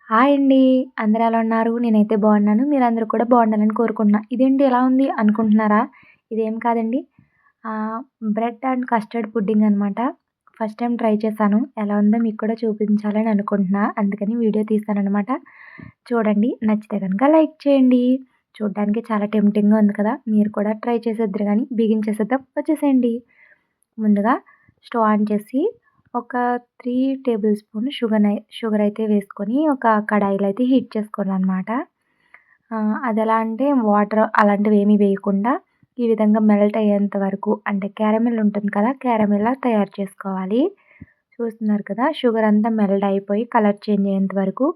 Hi అండి. అందరూ ఎలా ఉన్నారు? నేనైతే బాగున్నాను. మీరందరూ కూడా బాగుండాలని కోరుకుంటున్నా. ఇదేంటి ఎలా ఉంది అనుకుంటున్నారా? ఇదేం కాదండి. ఆహ్, బ్రెడ్ అండ్ కస్టర్డ్ పుడ్డింగ్ అనమాట. ఫస్ట్ టైమ్ ట్రై చేశాను. ఎలా ఉందో మీకు కూడా చూపించాలని అనుకుంటున్నా. అందుకని వీడియో తీశాననమాట. చూడండి. నచ్చితే గనుక లైక్ చేయండి. చూడ్డానికి చాలా టెంప్టింగ్‌గా ఉంది కదా! మీరు కూడా ట్రై చేసేద్దురు గానీ బిగించేసేద్దాం. వచ్చేసేయండి. ముందుగా స్టవ్ ఆన్ చేసి ఒక 3 టేబుల్ స్పూన్ షుగర్ అయితే వేసుకొని ఒక కడాయిలో అయితే హీట్ చేసుకోవాలనమాట. అదెలా అంటే వాటర్ అలాంటివి ఏమీ వేయకుండా ఈ విధంగా మెల్ట్ అయ్యేంత వరకు అంటే క్యారమెల్ ఉంటుంది కదా! క్యారమెల్‌లా తయారు చేసుకోవాలి. చూస్తున్నారు కదా! షుగర్ అంతా మెల్ట్ అయిపోయి కలర్ చేంజ్ అయ్యేంత వరకు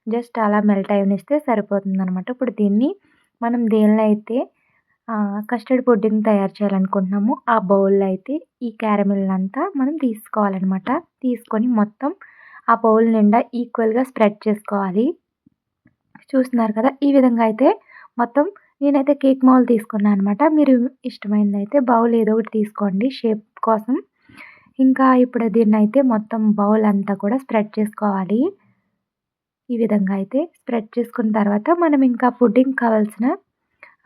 జస్ట్ అలా మెల్ట్ అవ్వనిస్తే సరిపోతుందనమాట. ఇప్పుడు దీన్ని మనం దేనిలో అయితే కస్టర్డ్ పుడ్డింగ్ తయారు చేయాలనుకుంటున్నామో ఆ బౌల్‌లో అయితే ఈ క్యారమెల్‌నంతా మనం తీసుకోవాలనమాట. తీసుకొని మొత్తం ఆ బౌల్ నిండా ఈక్వల్‌గా స్ప్రెడ్ చేసుకోవాలి. చూస్తున్నారు కదా! ఈ విధంగా అయితే మొత్తం నేనైతే కేక్ మౌల్డ్ తీసుకున్నా అనమాట. మీరు ఇష్టమైనదైతే బౌల్ ఏదో ఒకటి తీసుకోండి షేప్ కోసం. ఇంకా ఇప్పుడు దీన్నైతే మొత్తం బౌల్ అంతా కూడా స్ప్రెడ్ చేసుకోవాలి. ఈ విధంగా అయితే స్ప్రెడ్ చేసుకున్న తర్వాత మనం ఇంకా పుడ్డింగ్ కావాల్సిన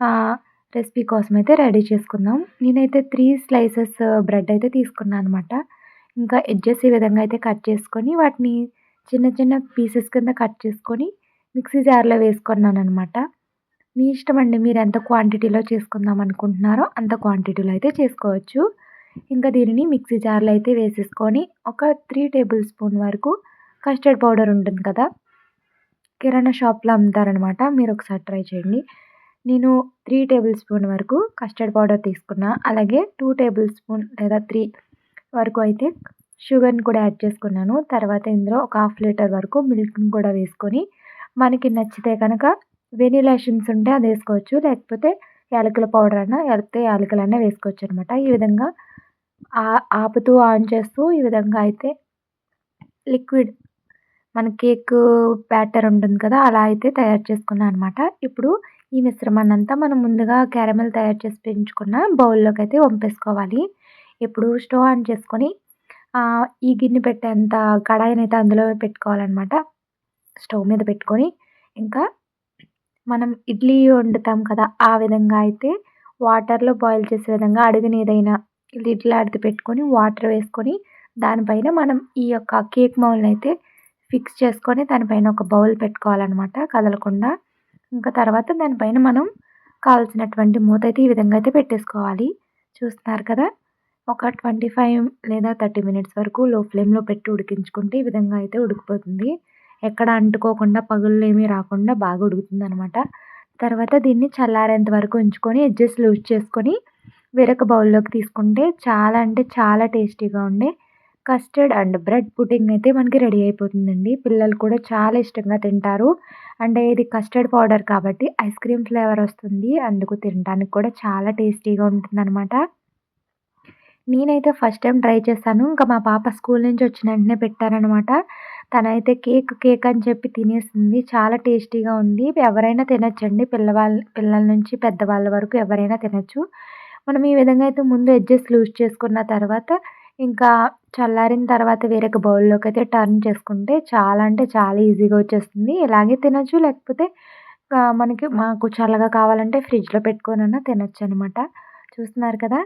ఆహ్, రెసిపీ కోసమైతే రెడీ చేసుకుందాం. నేనైతే 3 స్లైసెస్ బ్రెడ్ అయితే తీసుకున్నా అనమాట. ఇంకా ఎడ్జెస్ ఈ విధంగా అయితే కట్ చేసుకొని వాటిని చిన్న చిన్న పీసెస్ కింద కట్ చేసుకొని మిక్సీ జార్‌లో వేసుకున్నాననమాట. మీ ఇష్టమండి. మీరెంత క్వాంటిటీలో చేసుకుందాం అనుకుంటున్నారో అంత క్వాంటిటీలో అయితే చేసుకోవచ్చు. ఇంకా దీనిని మిక్సీ జార్‌లో అయితే వేసేసుకొని ఒక 3 టేబుల్ స్పూన్ వరకు కస్టర్డ్ పౌడర్ ఉంటుంది కదా! కిరాణా షాప్‌లో అమ్ముతారనమాట. మీరొకసారి ట్రై చేయండి. నేను 3 టేబుల్ స్పూన్ వరకు కస్టర్డ్ పౌడర్ తీసుకున్నా. అలాగే 2 టేబుల్ స్పూన్ లేదా 3 వరకు అయితే షుగర్‌ని కూడా యాడ్ చేసుకున్నాను. తర్వాత ఇందులో ఒక హాఫ్ లీటర్ వరకు మిల్క్‌ని కూడా వేసుకొని మనకి నచ్చితే కనుక వెనిలా ఎసెన్స్ ఉంటే అదేసుకోవచ్చు. లేకపోతే యాలకుల పౌడర్ అన్నా లేకపోతే యాలకులన్నా వేసుకోవచ్చనమాట. ఈ విధంగా ఆపుతూ ఆన్ చేస్తూ ఈ విధంగా అయితే లిక్విడ్ మన కేకు బ్యాటర్ ఉంటుంది కదా! అలా అయితే తయారు చేసుకున్నా అనమాట. ఇప్పుడు ఈ మిశ్రమాన్నంతా మనం ముందుగా క్యారమెల్ తయారు చేసి పెంచుకున్న బౌల్‌లోకైతే వంపేసుకోవాలి. ఇప్పుడు స్టవ్ ఆన్ చేసుకొని ఈ గిన్నె పెట్టేంత కడాయినైతే అందులో పెట్టుకోవాలనమాట. స్టవ్ మీద పెట్టుకొని ఇంకా మనం ఇడ్లీ వండుతాం కదా! ఆ విధంగా అయితే వాటర్‌లో బాయిల్ చేసే విధంగా అడుగున ఏదైనా లిడ్ లాంటిది పెట్టుకొని వాటర్ వేసుకొని దానిపైన మనం ఈ యొక్క కేక్ మౌల్డ్‌నైతే ఫిక్స్ చేసుకొని దానిపైన ఒక బౌల్ పెట్టుకోవాలనమాట కదలకుండా. ఇంకా తర్వాత దానిపైన మనం కావాల్సినటువంటి మూతైతే ఈ విధంగా అయితే పెట్టేసుకోవాలి. చూస్తున్నారు కదా! ఒక 25 లేదా 30 మినిట్స్ వరకు లో ఫ్లేమ్‌లో పెట్టి ఉడికించుకుంటే ఈ విధంగా అయితే ఉడికిపోతుంది. ఎక్కడ అంటుకోకుండా పగుళ్ళేమీ రాకుండా బాగా ఉడుకుతుందనమాట. తర్వాత దీన్ని చల్లారేంత వరకు ఉంచుకొని ఎడ్జెస్ లూజ్ చేసుకొని వేరొక బౌల్‌లోకి తీసుకుంటే చాలా అంటే చాలా టేస్టీగా ఉండే కస్టర్డ్ అండ్ బ్రెడ్ పుడ్డింగ్ అయితే మనకి రెడీ అయిపోతుందండి. పిల్లలు కూడా చాలా ఇష్టంగా తింటారు. అంటే ఇది కస్టర్డ్ పౌడర్ కాబట్టి ఐస్ క్రీమ్ ఫ్లేవర్ వస్తుంది. అందుకు తినడానికి కూడా చాలా టేస్టీగా ఉంటుందనమాట. నేనైతే ఫస్ట్ టైమ్ ట్రై చేశాను. ఇంకా మా పాప స్కూల్ నుంచి వచ్చిన వెంటనే పెట్టారనమాట. తనైతే కేక్ అని చెప్పి తినేసింది. చాలా టేస్టీగా ఉంది. ఎవరైనా తినొచ్చండి. పిల్లల నుంచి పెద్దవాళ్ళ వరకు ఎవరైనా తినొచ్చు. మనం ఈ విధంగా అయితే ముందు ఎడ్జెస్ లూజ్ చేసుకున్న తర్వాత ఇంకా చల్లారిన తర్వాత వేరొక బౌల్‌లోకైతే టర్న్ చేసుకుంటే చాలా అంటే చాలా ఈజీగా వచ్చేస్తుంది. ఇలాగే తినొచ్చు. లేకపోతే మాకు చల్లగా కావాలంటే ఫ్రిడ్జ్‌లో పెట్టుకొనన్నా తినొచ్చనమాట. చూస్తున్నారు కదా!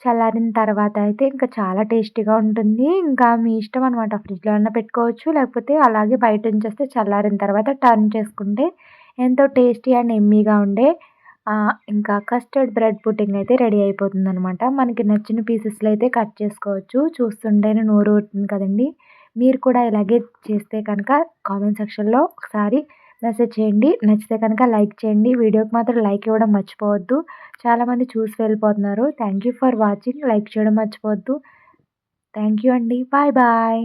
చల్లారిన తర్వాత అయితే ఇంకా చాలా టేస్టీగా ఉంటుంది. ఇంకా మీ ఇష్టం అనమాట. ఫ్రిడ్జ్‌లో అన్నా పెట్టుకోవచ్చు. లేకపోతే అలాగే బయట ఉంచేస్తే చల్లారిన తర్వాత టర్న్ చేసుకుంటే ఎంతో టేస్టీ అండ్ యమ్మీగా ఉండే ఇంకా కస్టర్డ్ బ్రెడ్ పుడ్డింగ్ అయితే రెడీ అయిపోతుందనమాట. మనకి నచ్చిన పీసెస్‌లో అయితే కట్ చేసుకోవచ్చు. చూస్తుంటేనే నోరు ఊరుతుంది కదండీ! మీరు కూడా ఇలాగే చేస్తే కనుక కామెంట్ సెక్షన్‌లో ఒకసారి మెసేజ్ చేయండి. నచ్చితే కనుక లైక్ చేయండి. వీడియోకి మాత్రం లైక్ ఇవ్వడం మర్చిపోవద్దు. చాలామంది చూసి వెళ్ళిపోతున్నారు. Thank you for watching. Like చేయడం మర్చిపోవద్దు. థ్యాంక్ యూ అండి. Bye bye.